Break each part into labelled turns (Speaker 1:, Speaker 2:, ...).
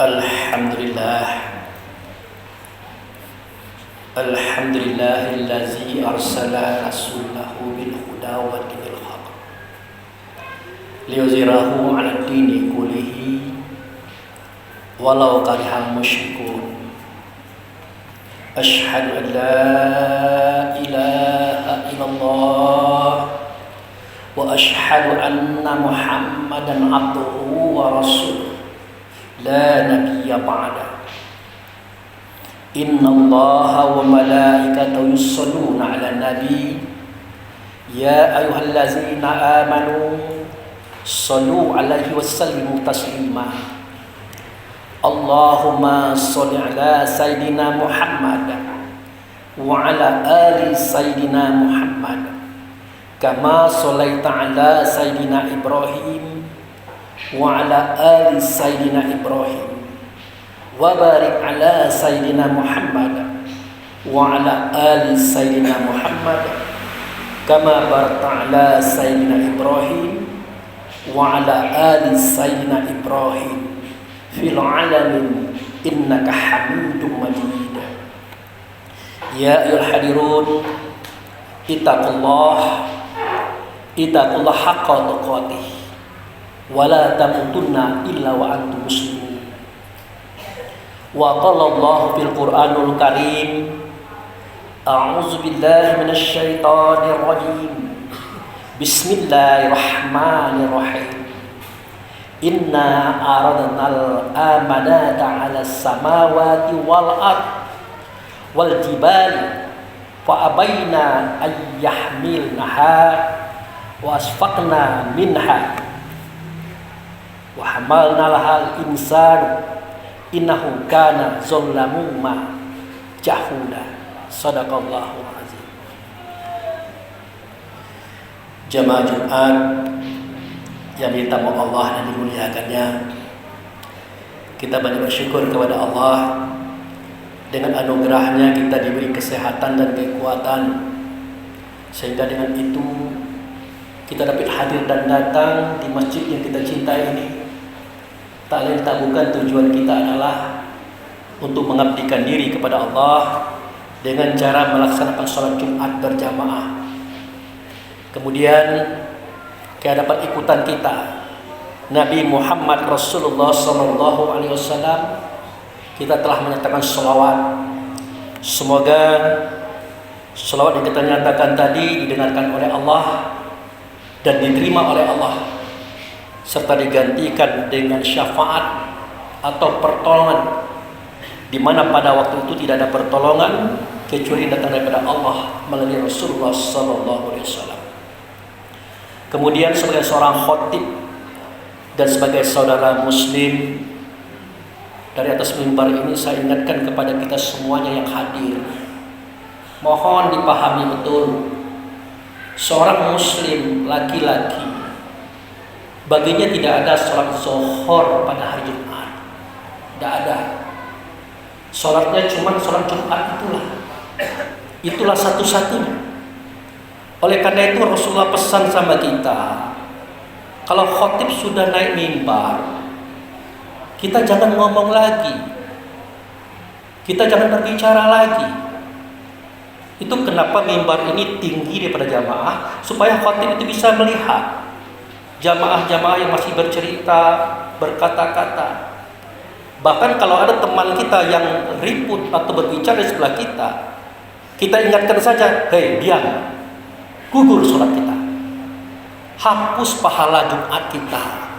Speaker 1: Alhamdulillah. Alhamdulillahillazi arsala rasulahu bil huda wa dinil haq liyuzhirahu 'ala dini kullihi walau karihal musyrikun. Asyhadu an la ilaha illallah wa asyhadu anna Muhammadan abduhu wa rasuluh la nabiyya ba'da. Inna Allaha wa malaikatahu yusholluna 'alan nabi ya ayyuhallazina amanu shallu 'alaihi wa sallimu taslima. Allahumma shalli 'ala sayidina Muhammad wa 'ala ali sayidina Muhammad kama shallaita 'ala sayidina Ibrahim wa 'ala ali sayidina Ibrahim wa barik 'ala sayidina Muhammad wa 'ala ali sayidina Muhammad kama barakta 'ala sayidina Ibrahim wa 'ala ali sayidina Ibrahim fil 'alamin innaka Hamidum Majid. Ya ayyuhal hadirun ittaqullah haqqa tuqatih wa la tamutunna illa wa antum muslimun. Wa qala Allah fil Qur'anul Karim a'udzu billahi minasy syaithanir rajim. Bismillahirrahmanirrahim. Inna aradnal amanata 'alas samawati wal ard wal jibali fa abaina ay yahmilnaha wa asfaqna minha wa hamalnal insanu innahu kana zalamuma jahuda. Shadaqallahu azim. Jamaah Jumat yang ditamu Allah dan dimuliakannya, kita banyak bersyukur kepada Allah. Dengan anugerahnya kita diberi kesehatan dan kekuatan, sehingga dengan itu kita dapat hadir dan datang di masjid yang kita cintai ini. Tak lain tak bukan tujuan kita adalah untuk mengabdikan diri kepada Allah dengan cara melaksanakan sholat Jumat berjamaah. Kemudian kehadapan ikutan kita Nabi Muhammad Rasulullah SAW, kita telah menyatakan sholawat. Semoga sholawat yang kita nyatakan tadi didengarkan oleh Allah dan diterima oleh Allah, serta digantikan dengan syafaat atau pertolongan, di mana pada waktu itu tidak ada pertolongan kecuali datang daripada Allah melalui Rasulullah SAW. Kemudian sebagai seorang khatib dan sebagai saudara muslim, dari atas mimbar ini saya ingatkan kepada kita semuanya yang hadir, mohon dipahami betul, seorang muslim laki-laki baginya tidak ada sholat zuhur pada hari Jumat. Tidak ada. Sholatnya cuma sholat Jumat itulah satu-satunya. Oleh karena itu Rasulullah pesan sama kita, kalau khatib sudah naik mimbar, kita jangan ngomong lagi, kita jangan berbicara lagi. Itu kenapa mimbar ini tinggi daripada jamaah, supaya khatib itu bisa melihat jamaah-jamaah yang masih bercerita, berkata-kata. Bahkan kalau ada teman kita yang ribut atau berbicara di sebelah kita, kita ingatkan saja, hei diam, gugur sholat kita, hapus pahala Jumat kita.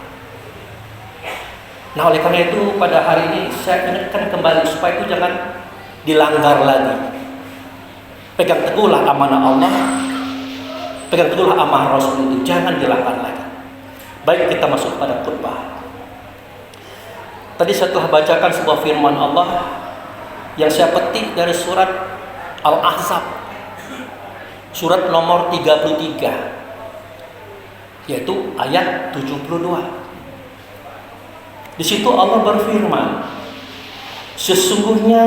Speaker 1: Nah oleh karena itu pada hari ini saya ingatkan kembali supaya itu jangan dilanggar lagi. Pegang teguhlah amanah Allah, pegang teguhlah amanah Rasul itu, jangan dilanggar lagi. Baik, kita masuk pada khutbah. Tadi saya telah bacakan sebuah firman Allah yang saya petik dari surat Al-Ahzab, surat nomor 33, yaitu ayat 72. Di situ Allah berfirman, sesungguhnya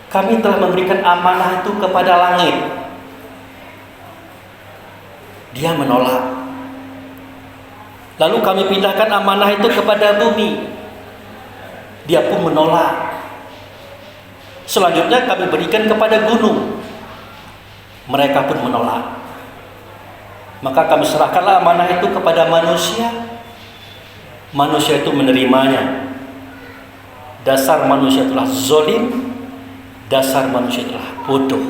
Speaker 1: kami telah memberikan amanah itu kepada langit. Dia menolak. Lalu kami pindahkan amanah itu kepada bumi. Dia pun menolak. Selanjutnya kami berikan kepada gunung. Mereka pun menolak. Maka kami serahkanlah amanah itu kepada manusia. Manusia itu menerimanya. Dasar manusia itulah zolim. Dasar manusia itulah bodoh.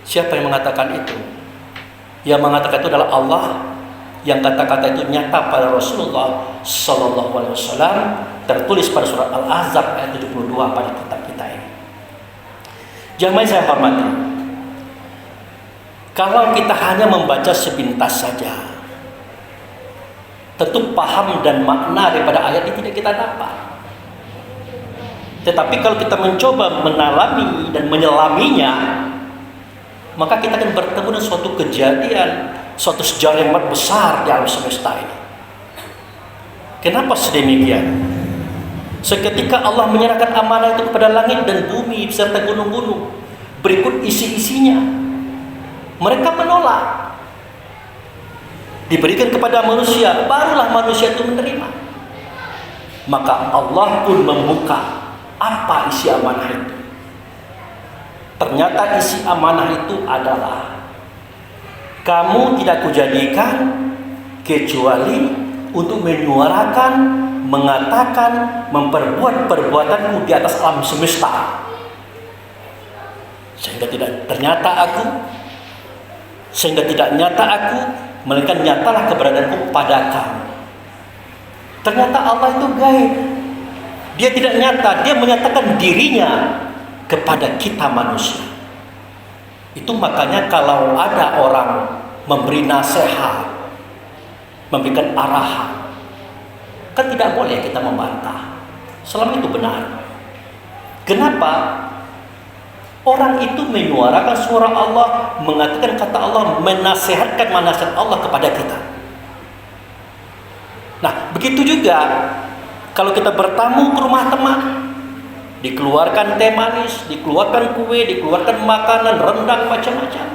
Speaker 1: Siapa yang mengatakan itu? Yang mengatakan itu adalah Allah. Yang kata-kata itu nyata pada Rasulullah Sallallahu Alaihi Wasallam, tertulis pada surat Al-Ahzab ayat 72 pada kitab kita ini. Jamaah saya hormati, kalau kita hanya membaca sepintas saja, tentu paham dan makna daripada ayat ini tidak kita dapat. Tetapi kalau kita mencoba menalami dan menyelaminya, maka kita akan bertemu dengan suatu kejadian, suatu sejarah yang besar di alam semesta ini. Kenapa sedemikian? Seketika Allah menyerahkan amanah itu kepada langit dan bumi beserta gunung-gunung, berikut isi-isinya, mereka menolak. Diberikan kepada manusia, barulah manusia itu menerima. Maka Allah pun membuka apa isi amanah itu. Ternyata isi amanah itu adalah, kamu tidak kujadikan kecuali untuk menyuarakan, mengatakan, memperbuat perbuatanmu di atas alam semesta. Sehingga tidak nyata aku, melainkan nyatalah keberadaanku pada kamu. Ternyata Allah itu gaib. Dia tidak nyata, dia menyatakan dirinya kepada kita manusia. Itu makanya kalau ada orang memberi nasihat, memberikan arahan, kan tidak boleh kita membantah selama itu benar. Kenapa? Orang itu menyuarakan suara Allah, mengatakan kata Allah, menasihatkan nasihat Allah kepada kita. Nah, begitu juga kalau kita bertamu ke rumah teman, dikeluarkan teh manis, dikeluarkan kue, dikeluarkan makanan, rendang, macam-macam.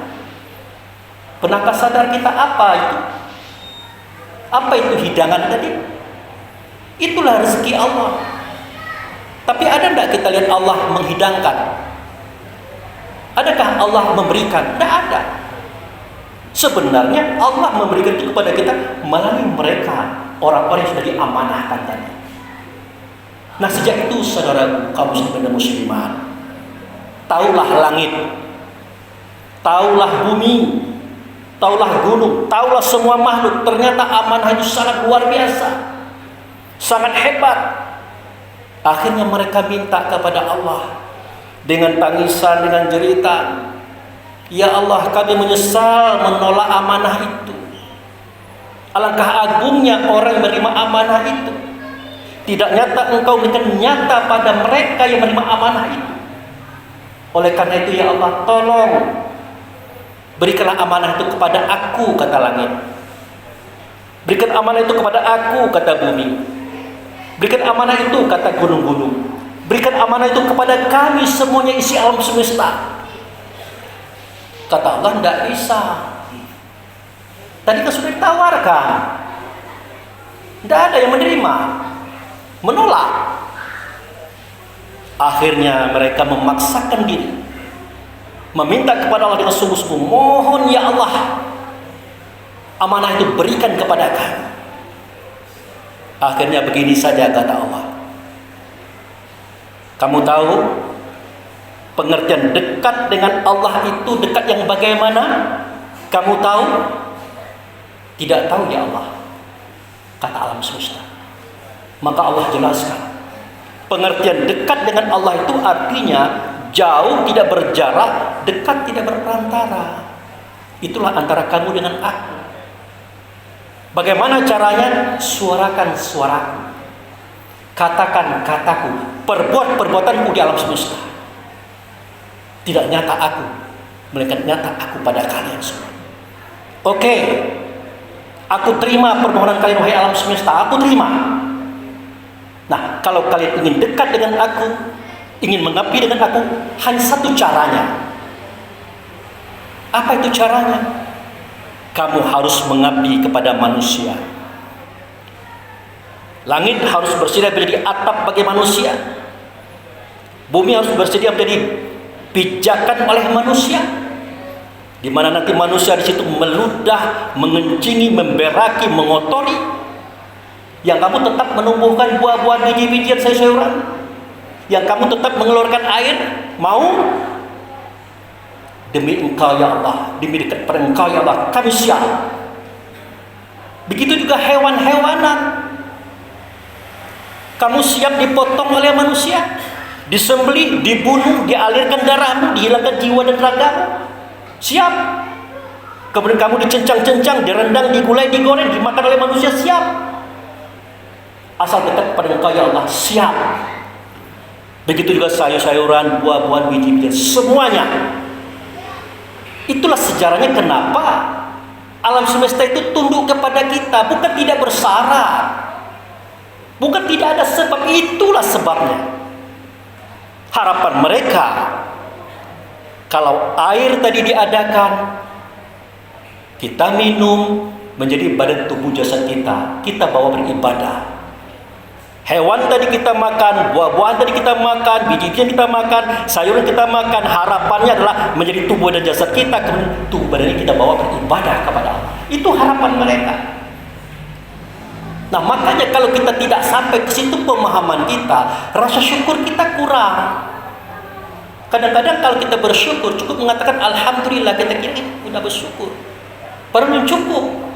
Speaker 1: Pernahkah sadar kita apa itu? Apa itu hidangan tadi? Itulah rezeki Allah. Tapi ada tidak kita lihat Allah menghidangkan? Adakah Allah memberikan? Tidak ada. Sebenarnya Allah memberikan itu kepada kita melalui mereka, orang-orang yang sudah diamanahkan tadi. Nah, sejak itu saudara kaum muslimin dan muslimat, taulah langit, taulah bumi, taulah gunung, taulah semua makhluk, ternyata amanah itu sangat luar biasa, sangat hebat. Akhirnya mereka minta kepada Allah dengan tangisan, dengan jeritan, ya Allah, kami menyesal menolak amanah itu. Alangkah agungnya orang yang menerima amanah itu. Tidak nyata engkau memberikan nyata pada mereka yang menerima amanah itu. Oleh karena itu ya Allah, tolong berikanlah amanah itu kepada aku, kata langit. Berikan amanah itu kepada aku, kata bumi. Berikan amanah itu, kata gunung-gunung. Berikan amanah itu kepada kami semuanya, isi alam semesta. Kata Allah, tidak bisa. Tadi kan sudah ditawarkan, tidak ada yang menerima, menolak. Akhirnya mereka memaksakan diri, meminta kepada Allah dengan sungguh-sungguh, mohon ya Allah, amanah itu berikan kepada kami. Akhirnya begini saja kata Allah, kamu tahu pengertian dekat dengan Allah itu dekat yang bagaimana? Kamu tahu? Tidak tahu ya Allah, kata alam semesta. Maka Allah jelaskan, pengertian dekat dengan Allah itu artinya jauh tidak berjarak, dekat tidak berperantara. Itulah antara kamu dengan aku. Bagaimana caranya? Suarakan suaraku, katakan kataku, perbuat perbuatanku di alam semesta. Tidak nyata aku, melainkan nyata aku pada kalian semua. Oke, aku terima permohonan kalian wahai alam semesta, aku terima. Nah, kalau kalian ingin dekat dengan aku, ingin mengabdi dengan aku, hanya satu caranya. Apa itu caranya? Kamu harus mengabdi kepada manusia. Langit harus bersedia menjadi atap bagi manusia. Bumi harus bersedia menjadi pijakan oleh manusia, di mana nanti manusia di situ meludah, mengencingi, memberaki, mengotori. Yang kamu tetap menumbuhkan buah-buah, biji-bijian, sayur-sayuran. Yang kamu tetap mengeluarkan air, mau? Demi Engkau ya Allah, demi dekat pada Engkau ya Allah, kami siap. Begitu juga hewan-hewanan. Kamu siap dipotong oleh manusia, disembelih, dibunuh, dialirkan darahmu, dihilangkan jiwa dan ragamu. Siap. Kemudian kamu dicencang-cencang, direndang, digulai, digoreng, dimakan oleh manusia. Siap. Asal dekat pada Engkau ya Allah, siap. Begitu juga sayur-sayuran, buah-buahan, biji-bijian, semuanya. Itulah sejarahnya kenapa alam semesta itu tunduk kepada kita, bukan tidak bersyarat. Bukan tidak ada sebab, itulah sebabnya. Harapan mereka, kalau air tadi diadakan, kita minum, menjadi badan tubuh jasad kita bawa beribadah. Hewan tadi kita makan, buah-buahan tadi kita makan, biji-bijian kita makan, sayuran kita makan, harapannya adalah menjadi tubuh dan jasad kita, kemudian tubuh badan kita bawa beribadah kepada Allah. Itu harapan mereka. Nah, makanya kalau kita tidak sampai ke situ pemahaman kita, rasa syukur kita kurang. Kadang-kadang kalau kita bersyukur, cukup mengatakan Alhamdulillah, kita kira sudah bersyukur. Baru cukup.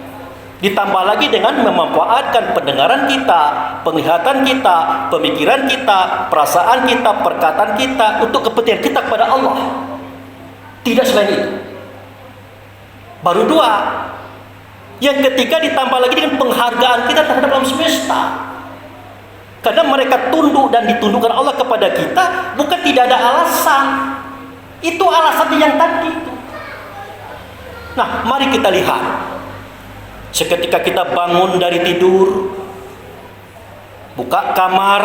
Speaker 1: Ditambah lagi dengan memanfaatkan pendengaran kita, penglihatan kita, pemikiran kita, perasaan kita, perkataan kita untuk kepentingan kita kepada Allah. Tidak selain itu. Baru dua. Yang ketiga, ditambah lagi dengan penghargaan kita terhadap alam semesta. Karena mereka tunduk dan ditundukkan Allah kepada kita, bukan tidak ada alasan. Itu alasannya yang tadi itu. Nah, mari kita lihat. Seketika kita bangun dari tidur, buka kamar,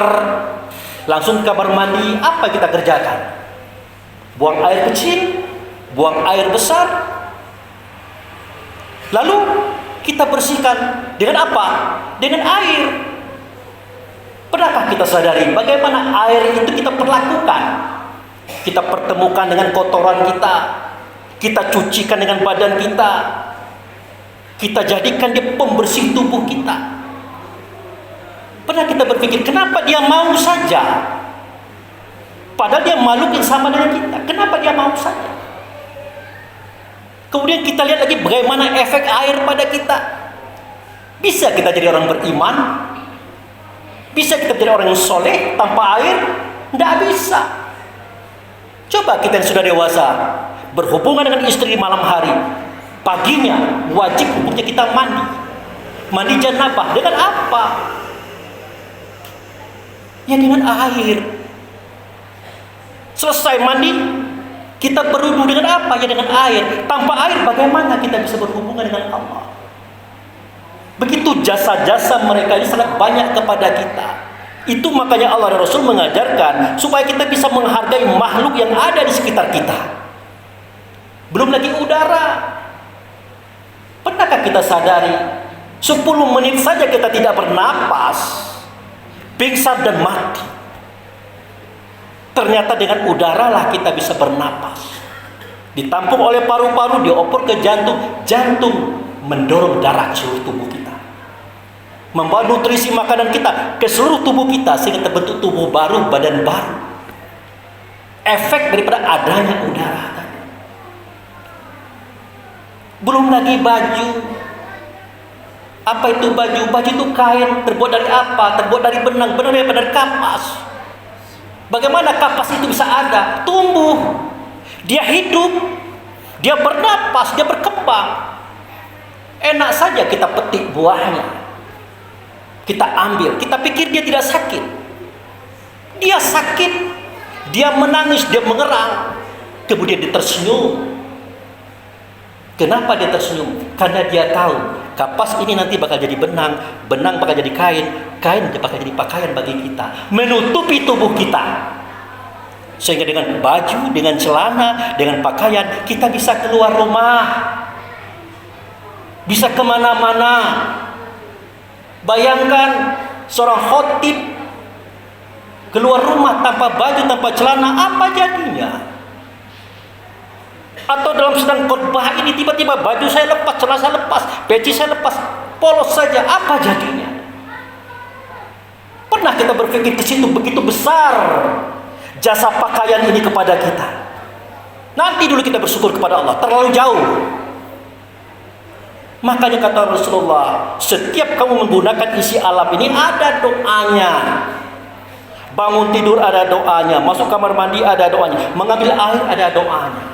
Speaker 1: langsung ke kamar mandi, apa yang kita kerjakan? Buang air kecil, buang air besar. Lalu kita bersihkan dengan apa? Dengan air. Pernahkah kita sadari bagaimana air itu kita perlakukan? Kita pertemukan dengan kotoran kita, kita cucikan dengan badan kita, kita jadikan dia pembersih tubuh kita. Pernah kita berpikir, kenapa dia mau saja? Padahal dia makhluk yang sama dengan kita. Kenapa dia mau saja? Kemudian kita lihat lagi bagaimana efek air pada kita. Bisa kita jadi orang beriman? Bisa kita jadi orang yang soleh tanpa air? Tidak bisa. Coba kita yang sudah dewasa berhubungan dengan istri malam hari, paginya wajib hukumnya kita mandi. Mandi janabah dengan apa? Ya dengan air. Selesai mandi, kita berwudu dengan apa? Ya dengan air. Tanpa air bagaimana kita bisa berhubungan dengan Allah? Begitu jasa-jasa mereka ini sangat banyak kepada kita. Itu makanya Allah dan Rasul mengajarkan supaya kita bisa menghargai makhluk yang ada di sekitar kita. Belum lagi udara. Pernahkah kita sadari 10 menit saja kita tidak bernapas, pingsan dan mati. Ternyata dengan udara lah kita bisa bernapas. Ditampung oleh paru-paru, dioper ke jantung, jantung mendorong darah ke seluruh tubuh kita, membawa nutrisi makanan kita ke seluruh tubuh kita sehingga terbentuk tubuh baru, badan baru. Efek daripada adanya udara tadi. Belum lagi baju. Apa itu baju? Baju itu kain, terbuat dari apa? Terbuat dari benang, benang dari kapas. Bagaimana kapas itu bisa ada? Tumbuh. Dia hidup. Dia bernapas, dia berkembang. Enak saja kita petik buahnya. Kita ambil, kita pikir dia tidak sakit. Dia sakit. Dia menangis, dia mengerang. Kemudian dia tersenyum. Kenapa dia tersenyum? Karena dia tahu kapas ini nanti bakal jadi benang, benang bakal jadi kain, kain bakal jadi pakaian bagi kita, menutupi tubuh kita. Sehingga dengan baju, dengan celana, dengan pakaian kita bisa keluar rumah, bisa kemana-mana. Bayangkan seorang khotib keluar rumah tanpa baju, tanpa celana, apa jadinya? Atau dalam sedang khotbah ini tiba-tiba baju saya lepas, celana saya lepas, peci saya lepas, polos saja, apa jadinya? Pernah kita berpikir ke situ? Begitu besar jasa pakaian ini kepada kita. Nanti dulu kita bersyukur kepada Allah, terlalu jauh. Makanya kata Rasulullah, setiap kamu menggunakan isi alam ini ada doanya. Bangun tidur ada doanya, masuk kamar mandi ada doanya, mengambil air ada doanya.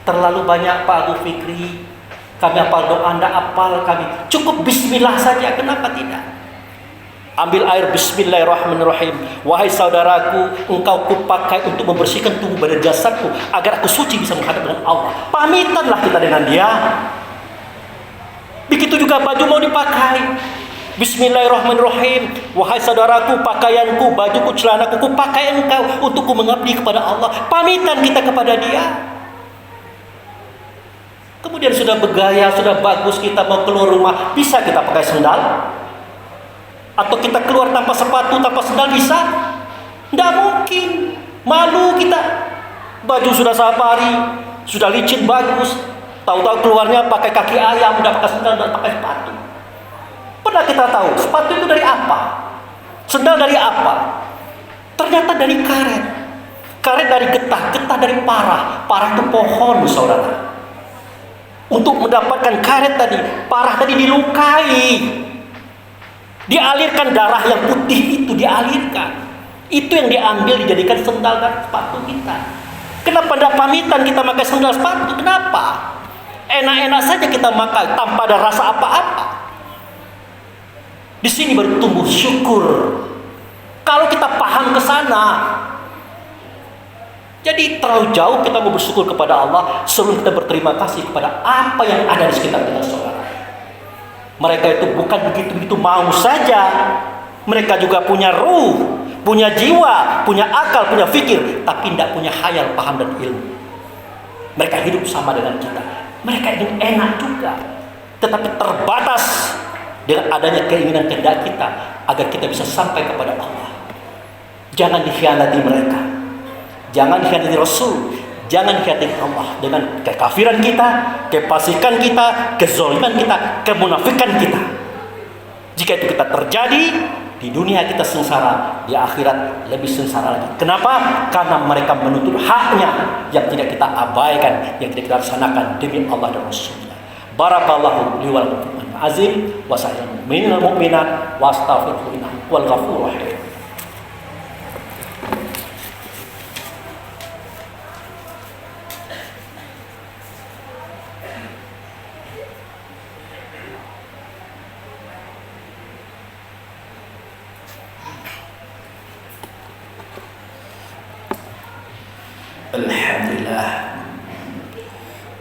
Speaker 1: Terlalu banyak Pak Abu Fikri, kami hafal doa, anda hafal kami. Cukup bismillah saja, kenapa tidak? Ambil air, bismillahirrahmanirrahim. Wahai saudaraku, engkau kupakai untuk membersihkan tubuh badan jasadku, agar aku suci bisa menghadap dengan Allah. Pamitanlah kita dengan dia. Begitu juga baju mau dipakai, bismillahirrahmanirrahim. Wahai saudaraku, pakaianku, bajuku, celanaku, kupakai engkau untuk ku mengabdi kepada Allah. Pamitan kita kepada dia. Kemudian sudah bergaya, sudah bagus, kita mau keluar rumah, bisa kita pakai sendal? Atau kita keluar tanpa sepatu, tanpa sendal, bisa? Tidak mungkin. Malu kita. Baju sudah safari, sudah licin, bagus, tahu-tahu keluarnya pakai kaki ayam, tidak pakai sendal, tidak pakai sepatu. Pernah kita tahu sepatu itu dari apa? Sendal dari apa? Ternyata dari karet. Karet dari getah, getah dari parah. Parah itu pohon, saudara. Untuk mendapatkan karet tadi, parah tadi dilukai, dialirkan darah yang putih itu, dialirkan. Itu yang diambil, dijadikan sendal dan sepatu kita. Kenapa tidak pamitan kita pakai sendal sepatu? Kenapa? Enak-enak saja kita makan tanpa ada rasa apa-apa. Di sini baru tumbuh syukur. Kalau kita paham ke sana. Jadi terlalu jauh kita mau bersyukur kepada Allah sebelum kita berterima kasih kepada apa yang ada di sekitar kita, saudara. Mereka itu bukan begitu-begitu mau saja. Mereka juga punya ruh, punya jiwa, punya akal, punya fikir, tapi tidak punya khayal, paham dan ilmu. Mereka hidup sama dengan kita. Mereka ingin enak juga, tetapi terbatas dengan adanya keinginan kehendak kita agar kita bisa sampai kepada Allah. Jangan dikhianati mereka, jangan dikhianati Rasul, jangan dikhianati Allah dengan kekafiran kita, kefasikan kita, kezaliman kita, kemunafikan kita. Jika itu kita terjadi, di dunia kita sengsara, di akhirat lebih sengsara lagi. Kenapa? Karena mereka menuntut haknya yang tidak kita abaikan, yang tidak kita laksanakan demi Allah dan Rasulnya. Barakallahu li wa lakum azim wa sa'il mu'minina mu'minat wa astaghfirullah wal ghafurur rahim.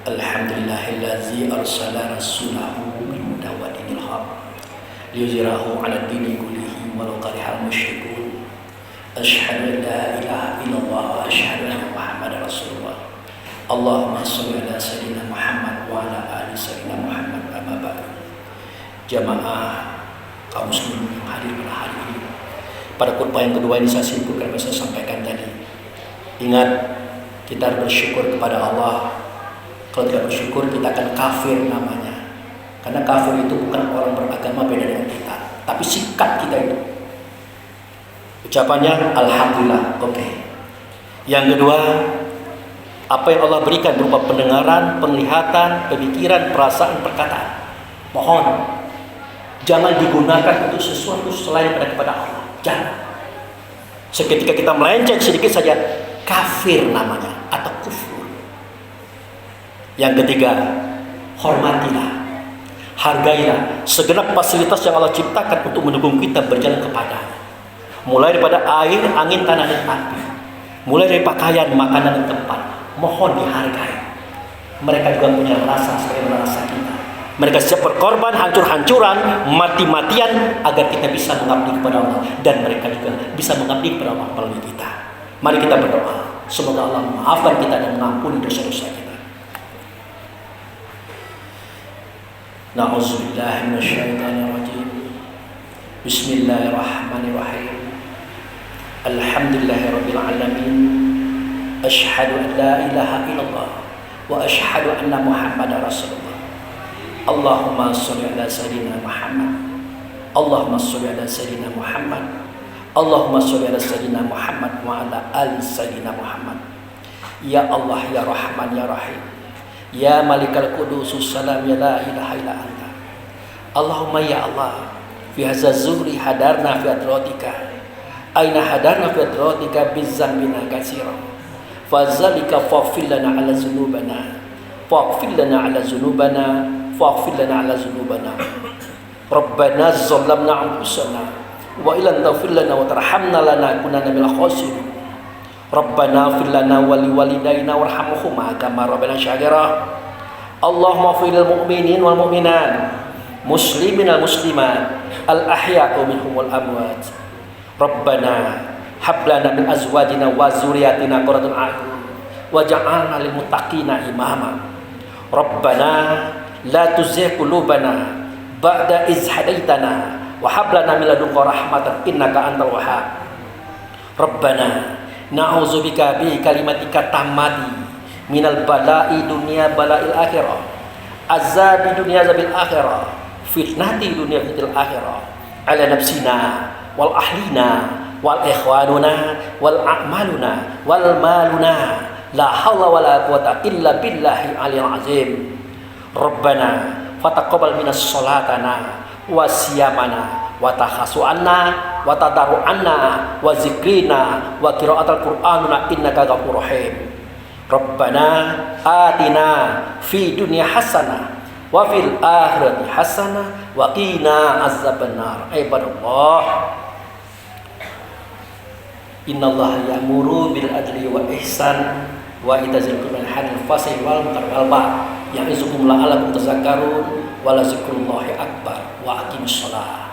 Speaker 1: Alhamdulillahillazi arsala rasulahu bil huda wa dinil haq liyuzhirahu 'ala dini kullihi walau karihal musyrikun. Asyhadu an la ilaha illallah wa asyhadu anna Muhammadar Rasulullah. Allahumma shalli ala sayyidina Muhammad wa ala ali sayyidina Muhammad. Amma ba'du. Jamaah kaum muslimin yang hadir pada hari ini, pada khutbah yang kedua ini saya simpulkan apa saya sampaikan tadi. Ingat, kita harus bersyukur kepada Allah. Kalau tidak bersyukur, kita akan kafir namanya. Karena kafir itu bukan orang beragama beda dengan kita, tapi sikap kita itu. Ucapannya Alhamdulillah, oke. Yang kedua, apa yang Allah berikan berupa pendengaran, penglihatan, pemikiran, perasaan, perkataan, mohon jangan digunakan untuk sesuatu selain kepada Allah. Jangan. Seketika kita melenceng sedikit saja, kafir namanya atau kufur. Yang ketiga, hormatilah, hargailah segenap fasilitas yang Allah ciptakan untuk mendukung kita berjalan kepadanya. Mulai daripada air, angin, tanah, dan api. Mulai dari pakaian, makanan, dan tempat. Mohon dihargai. Mereka juga punya rasa sebagaimana rasa kita. Mereka siap berkorban, hancur-hancuran, mati-matian agar kita bisa mengabdi kepada Allah. Dan mereka juga bisa mengabdi kepada Allah melalui kita. Mari kita berdoa. Semoga Allah memaafkan kita dan mengampuni dosa-dosa kita. Na'udzubillahi minasyaitonir rajim. Bismillahirrahmanirrahim. Alhamdulillahirabbil alamin. Asyhadu an la ilaha illallah wa asyhadu anna Muhammadar Rasulullah. Allahumma shalli ala sayyidina Muhammad. Allahumma shalli ala sayyidina Muhammad. Allahumma shalli ala sayyidina Muhammad wa ala ali sayyidina Muhammad. Ya Allah ya Rahman ya Rahim. Ya Malikal Qudus salam ya la ilaha illa anta. Allahumma ya Allah, fi hadza zuhri hadarna fi adratika. Aina hadarna fi adratika bizzambina katsira. Fazalika faghfir lana ala dzunubana. Faghfir lana ala dzunubana. Faghfir lana ala dzunubana. Rabbana zalamna anfusana wa illam taghfir lana wa tarhamna lanakunanna minal khasirin. Rabbana ighfir lana wa liwalidayna warhamhuma kama rabbayana shaghira. Allahumma ighfir lil mu'minin wal mu'minat, muslimin wal muslimat, al ahya'u minhum wal amwat. Rabbana hab lana min azwajina wa dzurriyyatina qurrata a'yun waj'alna lil muttaqina imama. Rabbana la tuzigh qulubana ba'da iz hadaitana wa hab lana min ladunka rahmatan innaka antal wahhab. Rabbana na'udzubika bi kalimatika tammati minal bala'i dunya bala'il akhirah, azabi dunya azabil akhirah, fitnati dunya fitnatil akhirah, ala nafsina wal ahlina wal ikhwanuna wal a'maluna wal maluna la haula wala quwata illa billahi aliyil azim. Rabbana fataqabbal minas sholatana wa siyamana wa takhasu'anna wa tadarru'anna wa zikrina wa qira'atal qur'anuna innaka ghafurur rahim. Rabbana atina fi dunya hasanah wa fil akhirati hasanah wa qina azabannar. Ibadallah, innallaha ya'muru bil adli wal ihsan wa itazil qurban hanil fasih wal munkar wal baghi ya'izukum la'allakum tadhakkarun wa la zikrullahi akbar wa aqimus shalah.